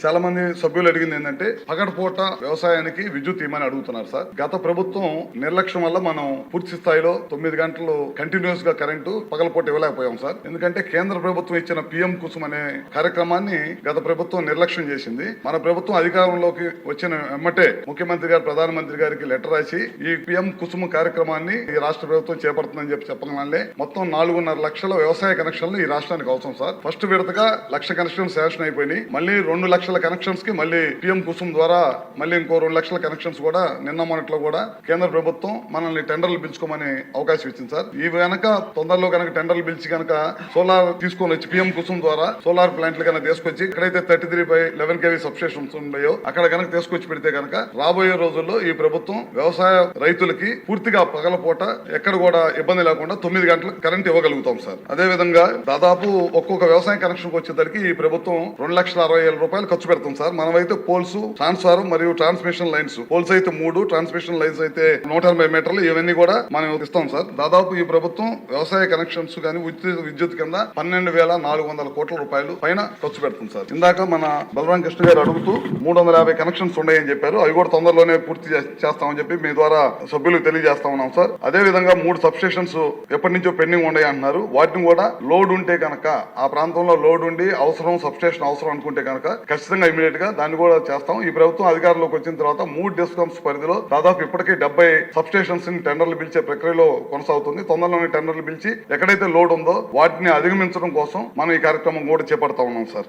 చాలా మంది సభ్యులు అడిగింది ఏంటంటే పగటిపూట వ్యవసాయానికి విద్యుత్ ఇవ్వమని అడుగుతున్నారు సార్. గత ప్రభుత్వం నిర్లక్ష్యం వల్ల మనం పూర్తి స్థాయిలో 9 గంటలు కంటిన్యూస్ గా కరెంటు పగలపూట ఇవ్వలేకపోయాం సార్. ఎందుకంటే కేంద్ర ప్రభుత్వం ఇచ్చిన పిఎం కుసుమ్ అనే కార్యక్రమాన్ని గత ప్రభుత్వం నిర్లక్ష్యం చేసింది. మన ప్రభుత్వం అధికారంలోకి వచ్చిన వెంబటే ముఖ్యమంత్రి గారు ప్రధానమంత్రి గారికి లెటర్ రాసి ఈ పిఎం కుసుమ్ కార్యక్రమాన్ని ఈ రాష్ట్ర ప్రభుత్వం చేపడుతుందని చెప్పడం వల్లే మొత్తం 4.5 లక్షల వ్యవసాయ కనెక్షన్లు ఈ రాష్ట్రానికి అవసరం సార్. ఫస్ట్ విడతగా 1 లక్ష కనెక్షన్ శాంక్షన్ అయిపోయినాయి. మళ్ళీ 2 లక్షల కనెక్షన్స్ కి మళ్ళీ పిఎం కుసుమ్ ద్వారా మళ్ళీ ఇంకో 2 లక్షల కనెక్షన్స్ కూడా నిన్న మొన్నట్లో కూడా కేంద్ర ప్రభుత్వం మనల్ని టెండర్లు పిలుచుకోమని అవకాశం ఇచ్చింది సార్. ఈ కనుక తొందరలో కనుక టెండర్లు పిలిచి కనుక సోలార్ తీసుకొని వచ్చి పిఎం కుసుమ్ ద్వారా సోలార్ ప్లాంట్లు కనుక తీసుకొచ్చి ఎక్కడైతే 33/11 kV సబ్స్టేషన్స్ ఉన్నాయో అక్కడ కనుక తీసుకొచ్చి పెడితే కనుక రాబోయే రోజుల్లో ఈ ప్రభుత్వం వ్యవసాయ రైతులకి పూర్తిగా పగలపూట ఎక్కడ కూడా ఇబ్బంది లేకుండా 9 గంటలకు కరెంట్ ఇవ్వగలుగుతాం సార్. అదే విధంగా దాదాపు ఒక్కొక్క వ్యవసాయ కనెక్షన్ వచ్చేసరికి ఈ ప్రభుత్వం 2,60,000 ఖర్చు పెడతాం సార్. మనమైతే పోల్స్, ట్రాన్స్ఫార్మర్ మరియు ట్రాన్స్మిషన్ లైన్స్, పోల్స్ అయితే 3, ట్రాన్స్మిషన్ లైన్స్ అయితే 180 మీటర్లు, ఇవన్నీ కూడా మనం ఇస్తాం సార్. దాదాపు ఈ ప్రభుత్వం వ్యవసాయ కనెక్షన్స్ కానీ విద్యుత్ కింద 12,400 కోట్ల రూపాయలు పైన ఖర్చు పెడుతుంది సార్. ఇందాక మన బలరాం కృష్ణ గారు అడుగుతూ 350 కనెక్షన్స్ ఉన్నాయని చెప్పారు. అవి కూడా తొందరలోనే పూర్తి చేస్తామని చెప్పి మీ ద్వారా సభ్యులకు తెలియజేస్తా ఉన్నాం సార్. అదే విధంగా 3 సబ్స్టేషన్స్ ఎప్పటి నుంచో పెండింగ్ ఉన్నాయి అంటున్నారు. వాటిని కూడా లోడ్ ఉంటే కనుక ఆ ప్రాంతంలో లోడ్ ఉండి అవసరం, సబ్స్టేషన్ అవసరం అనుకుంటే కనుక ఖచ్చితంగా ఇమీడియట్ గా దాన్ని కూడా చేస్తాం. ఈ ప్రభుత్వం అధికారంలోకి వచ్చిన తర్వాత 3 డిస్కమ్స్ పరిధిలో దాదాపు ఇప్పటికే 70 సబ్స్టేషన్స్ ని టెండర్లు పిలిచే ప్రక్రియలో కొనసాగుతుంది. తొందరలోనే టెండర్లు పిలిచి ఎక్కడైతే లోడ్ ఉందో వాటిని అధిగమించడం కోసం మనం ఈ కార్యక్రమం కూడా చేపడతా ఉన్నాం సార్.